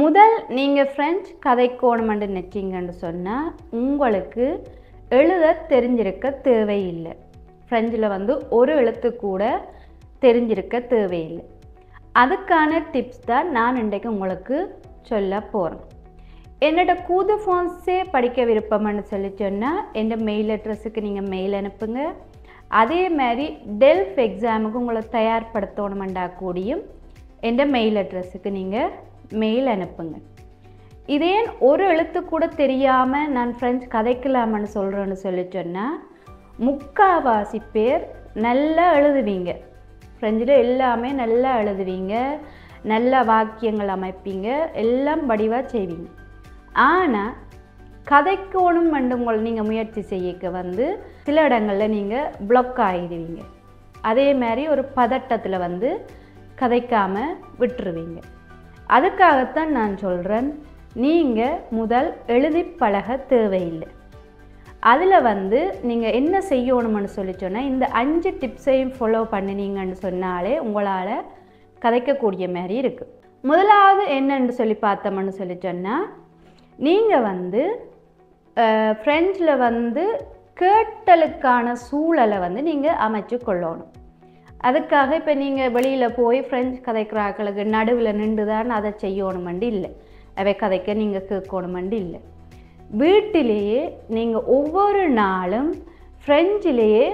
முதல் நீங்கள் ஃப்ரெஞ்ச் கதைக்கோணுமென்று நினைச்சிங்கன்னு சொன்னால் உங்களுக்கு எழுத தெரிஞ்சிருக்க தேவையில்லை. ஃப்ரெஞ்சில் வந்து ஒரு எழுத்து கூட தெரிஞ்சிருக்க தேவையில்லை. அதுக்கான டிப்ஸ் தான் நான் இன்றைக்கு உங்களுக்கு சொல்ல போகிறேன். என்னோட கூது ஃபான்ஸே படிக்க விருப்பம்னு சொல்லி சொன்னால் என் மெயில் அட்ரஸுக்கு நீங்கள் மெயில் அனுப்புங்க. அதே மாதிரி டெல்ஃப் எக்ஸாமுக்கு உங்களை தயார்படுத்தணுமெண்டா கூடியும் என் மெயில் அட்ரஸுக்கு நீங்கள் மெயில் அனுப்புங்க. இதே ஒரு எழுத்து கூட தெரியாமல் நான் ஃப்ரெஞ்ச் கதைக்கலாமன்னு சொல்கிறேன்னு சொல்லி சொன்னால் முக்கால்வாசி பேர் நல்லா எழுதுவீங்க. ஃப்ரெஞ்சில் எல்லாமே நல்லா எழுதுவீங்க, நல்ல வாக்கியங்கள் அமைப்பீங்க, எல்லாம் வடிவாக செய்வீங்க. ஆனால் கதைக்கோணும் உங்களை நீங்கள் முயற்சி செய்யக்க வந்து சில இடங்களில் நீங்கள் பிளாக் ஆகிடுவீங்க. அதே மாதிரி ஒரு பதட்டத்தில் வந்து கதைக்காமல் விட்டுருவீங்க. அதுக்காகத்தான் நான் சொல்கிறேன், நீங்கள் முதல் எழுதி பழக தேவையில்லை. அதில் வந்து நீங்கள் என்ன செய்யணும்னு சொல்லி சொன்னால் இந்த 5 டிப்ஸையும் ஃபாலோ பண்ணினீங்கன்னு சொன்னாலே உங்களால் கதைக்கக்கூடிய மாதிரி இருக்குது. முதலாவது என்னன்னு சொல்லி பார்த்தோம்னு சொல்லி சொன்னால் நீங்கள் வந்து ஃப்ரெஞ்சில் வந்து கேட்டலுக்கான சூழலை வந்து நீங்கள் அமைச்சு கொள்ளணும். அதுக்காக இப்போ நீங்கள் வெளியில் போய் ஃப்ரெஞ்ச் கதைக்கிறாக்களுக்கு நடுவில் நின்று தான் அதை செய்யணுமெண்டு இல்லை, அவை கதைக்க நீங்கள் கேட்கணுமெண்டு இல்லை. வீட்டிலேயே நீங்கள் ஒவ்வொரு நாளும் ஃப்ரெஞ்சிலேயே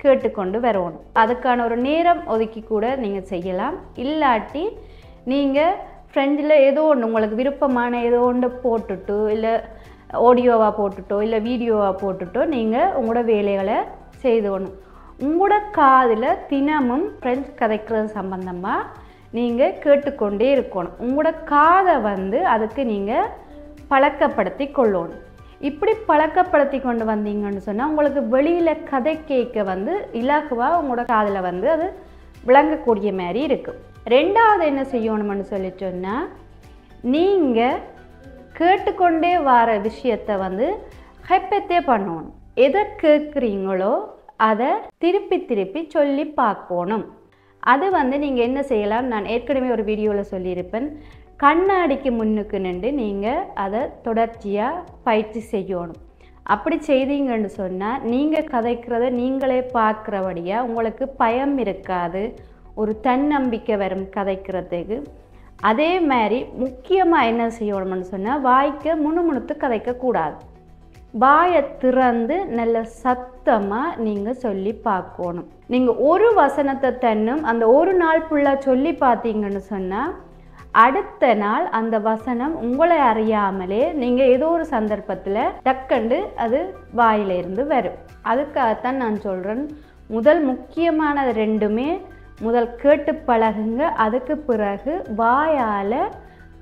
கேட்டுக்கொண்டு வரணும். அதுக்கான ஒரு நேரம் ஒதுக்கி கூட நீங்கள் செய்யலாம். இல்லாட்டி நீங்கள் ஃப்ரெஞ்சில் ஏதோ ஒன்று உங்களுக்கு விருப்பமான ஏதோ ஒன்று போட்டுட்டோ இல்லை ஆடியோவாக போட்டுட்டோ இல்லை வீடியோவாக போட்டுட்டோ நீங்கள் உங்களோட வேலைகளை செய்தோணும். உங்களோட காதில் தினமும் ஃப்ரெஞ்ச் கதைக்கிறது சம்பந்தமாக நீங்கள் கேட்டுக்கொண்டே இருக்கணும். உங்களோட காதை வந்து அதுக்கு நீங்கள் பழக்கப்படுத்தி கொள்ளணும். இப்படி பழக்கப்படுத்தி கொண்டு வந்தீங்கன்னு சொன்னால் உங்களுக்கு வெளியில் கதை கேட்க வந்து இலகுவாக உங்களோட காதில் வந்து அது விளங்கக்கூடிய மாதிரி இருக்கும். ரெண்டாவது என்ன செய்யணும்னு சொல்லி சொன்னால் நீங்கள் கேட்டுக்கொண்டே வர விஷயத்தை வந்து ஹெப்பத்தே பண்ணணும். எதை கேட்குறீங்களோ அதை திருப்பி திருப்பி சொல்லி பார்க்கணும். அது வந்து நீங்கள் என்ன செய்யலாம், நான் ஏற்கனவே ஒரு வீடியோவில் சொல்லியிருப்பேன், கண்ணாடிக்கு முன்னுக்கு நின்று நீங்கள் அதை தொடர்ச்சியாக பயிற்சி செய்யணும். அப்படி செய்தீங்கன்னு சொன்னால் நீங்கள் கதைக்கிறத நீங்களே பார்க்குறபடியாக உங்களுக்கு பயம் இருக்காது, ஒரு தன்னம்பிக்கை வரும் கதைக்கிறதுக்கு. அதே மாதிரி முக்கியமாக என்ன செய்யணும்னு சொன்னால் வாய்க்க முணுமுணுத்து கதைக்கக்கூடாது. வாயை திறந்து நல்ல சத்தமாக நீங்கள் சொல்லி பார்க்கணும். நீங்கள் ஒரு வசனத்தை தன்னும் அந்த ஒரு நாள் ஃபுல்லாக சொல்லி பார்த்தீங்கன்னு சொன்னால் அடுத்த நாள் அந்த வசனம் உங்களை அறியாமலே நீங்கள் ஏதோ ஒரு சந்தர்ப்பத்தில் டக்கண்டு அது வாயிலிருந்து வரும். அதுக்காகத்தான் நான் சொல்கிறேன், முதல் முக்கியமானது ரெண்டுமே முதல் கேட்டு பழகுங்க, அதுக்கு பிறகு வாயால்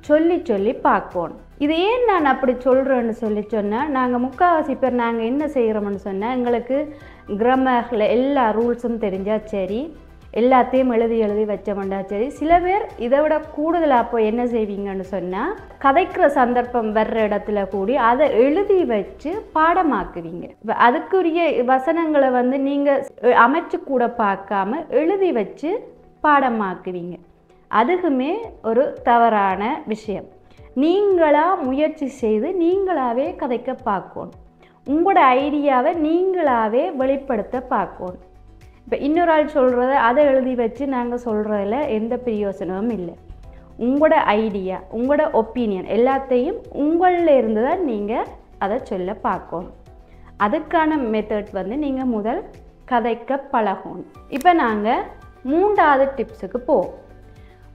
சொல்லி சொல்லி பார்க்கணும். இது ஏன் நான் அப்படி சொல்கிறேன்னு சொல்லி சொன்னால் நாங்கள் முக்கால்வாசி பேர் நாங்கள் என்ன செய்கிறோம்னு சொன்னால் எங்களுக்கு கிராமரில் எல்லா ரூல்ஸும் தெரிஞ்சால் சரி, எல்லாத்தையும் எழுதி எழுதி வச்சோம்டா சரி. சில பேர் இதை விட கூடுதலாக போய் என்ன செய்வீங்கன்னு சொன்னால் கதைக்கிற சந்தர்ப்பம் வர்ற இடத்துல கூடி அதை எழுதி வச்சு பாடமாக்குவீங்க. இப்போ அதுக்குரிய வசனங்களை வந்து நீங்கள் அமைச்சு கூட பார்க்காம எழுதி வச்சு பாடமாக்குவீங்க. அதுக்குமே ஒரு தவறான விஷயம். நீங்களாக முயற்சி செய்து நீங்களாகவே கதைக்க பார்க்கணும். உங்களோட ஐடியாவை நீங்களாகவே வெளிப்படுத்த பார்க்கணும். இப்போ இன்னொரு ஆள் சொல்கிறத அதை எழுதி வச்சு நாங்கள் சொல்கிறதில் எந்த பிரயோசனமும் இல்லை. உங்களோட ஐடியா, உங்களோட ஒப்பீனியன் எல்லாத்தையும் உங்களில் இருந்து தான் நீங்கள் அதை சொல்ல பார்க்கணும். அதுக்கான மெத்தட் வந்து நீங்கள் முதல் கதைக்க பழகணும். இப்போ நாங்கள் 3வது டிப்ஸுக்கு போவோம்.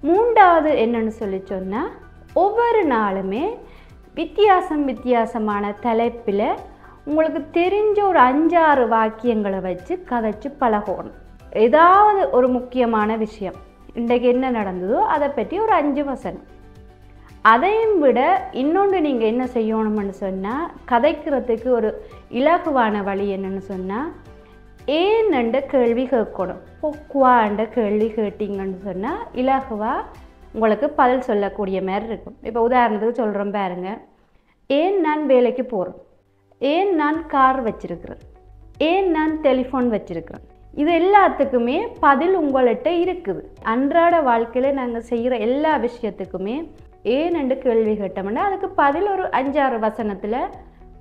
3வது என்னன்னு சொல்லி சொன்னால் ஒவ்வொரு நாளுமே வித்தியாசமான தலைப்பில் உங்களுக்கு தெரிஞ்ச ஒரு 5-6 வாக்கியங்களை வச்சு கதைச்சு பழகணும். ஏதாவது ஒரு முக்கியமான விஷயம் இன்றைக்கு என்ன நடந்ததோ அதை பற்றி ஒரு 5 வசனம். அதையும் விட இன்னொன்று நீங்கள் என்ன செய்யணும்னு சொன்னால் கதைக்கிறதுக்கு ஒரு இலகுவான வழி என்னன்னு சொன்னால் ஏன்ன்ற கேள்வி கேட்கணும். பொக்குவான்ற கேள்வி கேட்டிங்கன்னு சொன்னால் இலகுவாக உங்களுக்கு பதில் சொல்லக்கூடிய மாதிரி இருக்கும். இப்போ உதாரணத்துக்கு சொல்கிறோம் பாருங்க, ஏன் நான் வேலைக்கு போகிறேன், ஏன் நான் கார் வச்சிருக்கிறேன், ஏன் நான் டெலிஃபோன் வச்சிருக்கிறேன். இது எல்லாத்துக்குமே பதில் உங்கள்கிட்ட இருக்குது. அன்றாட வாழ்க்கையில் நாங்கள் செய்கிற எல்லா விஷயத்துக்குமே ஏன்னு கேள்வி கேட்டோம்னா அதுக்கு பதில் ஒரு 5-6 வசனத்தில்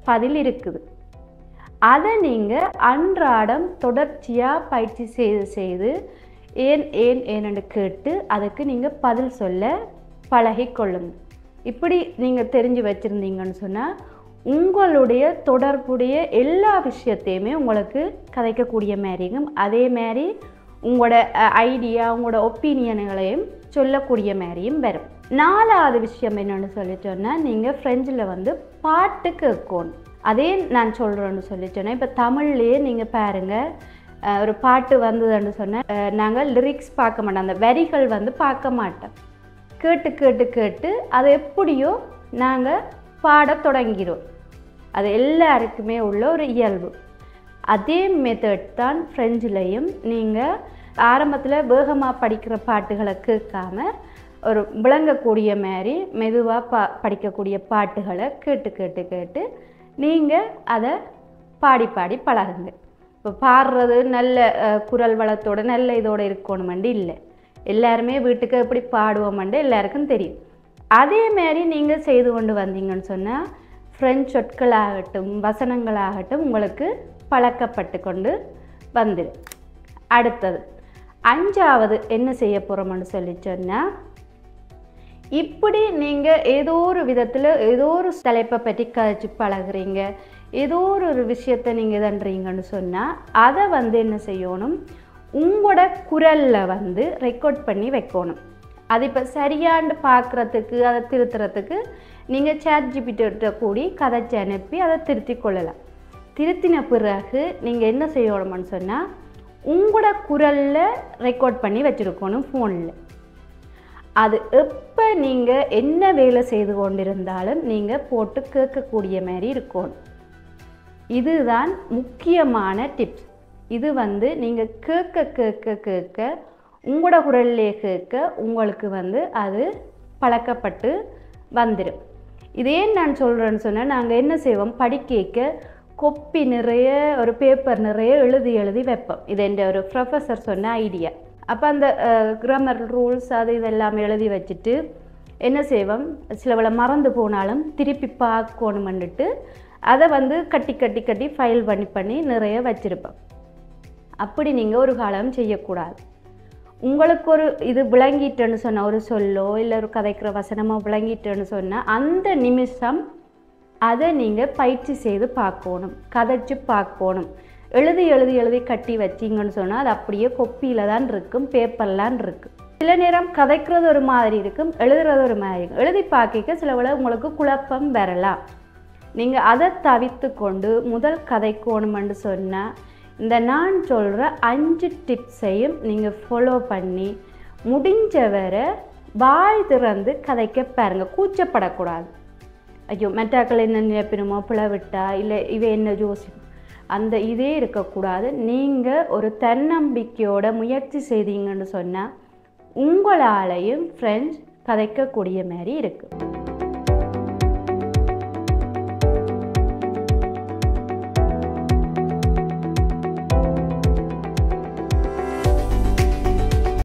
பதில் இருக்குது. அதை நீங்கள் அன்றாடம் தொடர்ச்சியாக பயிற்சி செய்து ஏன்னு கேட்டு அதுக்கு நீங்கள் பதில் சொல்ல பழகிக்கொள்ளுங்க. இப்படி நீங்கள் தெரிஞ்சு வச்சுருந்தீங்கன்னு சொன்னால் உங்களுடைய தொடர்புடைய எல்லா விஷயத்தையுமே உங்களுக்கு கதைக்கக்கூடிய மாதிரியும் அதே மாதிரி உங்களோட ஐடியா உங்களோட ஒப்பீனியன்களையும் சொல்லக்கூடிய மாதிரியும் வரும். 4வது விஷயம் என்னென்னு சொல்லிட்டோன்னா நீங்கள் ஃப்ரெஞ்சில் வந்து பாட்டு கேட்கணும். அதே நான் சொல்கிறேன்னு சொல்லிட்டோன்னா இப்போ தமிழ்லேயே நீங்கள் பாருங்கள், ஒரு பாட்டு வந்ததுன்னு சொன்னால் நாங்கள் லிரிக்ஸ் பார்க்க மாட்டோம், அந்த வரிகள் வந்து பார்க்க மாட்டோம். கேட்டு கேட்டு கேட்டு அதை எப்படியோ நாங்கள் பாட தொடங்கிடும். அது எல்லாருக்குமே உள்ள ஒரு இயல்பு. அதே மெத்தட் தான் ஃப்ரெஞ்சிலையும். நீங்கள் ஆரம்பத்தில் வேகமாக படிக்கிற பாட்டுகளை கேட்காம ஒரு விளங்கக்கூடிய மாதிரி மெதுவாக படிக்கக்கூடிய பாட்டுகளை கேட்டு கேட்டு கேட்டு நீங்கள் அதை பாடி பாடி பழகுங்க. இப்போ பாடுறது நல்ல குரல் வளத்தோடு நல்ல இதோடு இருக்கணுமெண்டு இல்லை, எல்லாருமே வீட்டுக்கு எப்படி பாடுவோமெண்டு எல்லாருக்கும் தெரியும். அதே மாதிரி நீங்கள் செய்து கொண்டு வந்தீங்கன்னு சொன்னால் ஃப்ரெஞ்ச் சொற்களாகட்டும் வசனங்களாகட்டும் உங்களுக்கு பழக்கப்பட்டு கொண்டு வந்துடும். அடுத்தது 5வது என்ன செய்ய போகிறோம்னு சொல்லி சொன்னால், இப்படி நீங்கள் ஏதோ ஒரு விதத்தில் ஏதோ ஒரு தலைப்பை பற்றி கழிச்சு பழகுறீங்க, ஏதோ ஒரு விஷயத்தை நீங்கள் இதன்றீங்கன்னு சொன்னால் அதை வந்து என்ன செய்யணும், உங்களோட குரலில் வந்து ரெக்கார்ட் பண்ணி வைக்கணும். அது இப்போ சரியாண்டு பார்க்குறதுக்கு அதை திருத்துறதுக்கு நீங்கள் ChatGPT கூடி கதைச்சி அனுப்பி அதை திருத்தி கொள்ளலாம். திருத்தின பிறகு நீங்கள் என்ன செய்யணும்னு சொன்னால் உங்களோட குரலில் ரெக்கார்ட் பண்ணி வச்சுருக்கணும் ஃபோனில். அது எப்போ நீங்கள் என்ன வேலை செய்து கொண்டிருந்தாலும் நீங்கள் போட்டு கேட்கக்கூடிய மாதிரி இருக்கணும். இதுதான் முக்கியமான டிப்ஸ். இது வந்து நீங்கள் கேட்க கேட்க கேட்க உங்களோட குரல்லே கேட்க உங்களுக்கு வந்து அது பழக்கப்பட்டு வந்துடும். இதே நான் சொல்கிறேன்னு சொன்னால் நாங்கள் என்ன செய்வோம், படிக்க கொப்பி நிறைய ஒரு பேப்பர் நிறைய எழுதி எழுதி வைப்போம். இது என்ற ஒரு ப்ரொஃபஸர் சொன்ன ஐடியா. அப்போ அந்த கிராமர் ரூல்ஸ் அது இதெல்லாம் எழுதி வச்சுட்டு என்ன செய்வோம், சிலவளை மறந்து போனாலும் திருப்பி பார்க்கணுமென்னுட்டு அதை வந்து கட்டி கட்டி கட்டி ஃபைல் பண்ணி நிறைய வச்சுருப்போம். அப்படி நீங்கள் ஒரு காலம் செய்யக்கூடாது. உங்களுக்கு ஒரு இது விளங்கிட்டேன்னு சொன்னால், ஒரு சொல்லோ இல்லை ஒரு கதைக்கிற வசனமோ விளங்கிட்டேன்னு சொன்னால் அந்த நிமிஷம் அதை நீங்கள் பயிற்சி செய்து பார்க்கணும், கதைச்சு பார்க்கணும். எழுதி எழுதி எழுதி கட்டி வச்சிங்கன்னு சொன்னால் அது அப்படியே கொப்பியில் தான் இருக்கும், பேப்பர்லாம் இருக்குது. சில நேரம் கதைக்கிறது ஒரு மாதிரி இருக்கும், எழுதுறது ஒரு மாதிரி இருக்கும். எழுதி பார்க்க சில வேளை உங்களுக்கு குழப்பம் வரலாம். நீங்கள் அதை தவிர்த்து கொண்டு முதல் கதைக்கணுமென்று சொன்னால் இந்த நான் சொல்கிற 5 டிப்ஸையும் நீங்கள் ஃபாலோ பண்ணி முடிஞ்ச வரை வாய் திறந்து கதைக்க பாருங்கள். கூச்சப்படக்கூடாது. ஐயோ மெட்டாக்கள் என்ன நினைப்பினுமோ பிளவிட்டா இல்லை இவ என்ன யோசிக்கும் அந்த இதே இருக்கக்கூடாது. நீங்கள் ஒரு தன்னம்பிக்கையோட முயற்சி செய்தீங்கன்னு சொன்னால் உங்களாலையும் ஃப்ரெண்ட்ஸ் கதைக்கக்கூடிய மாதிரி இருக்குது.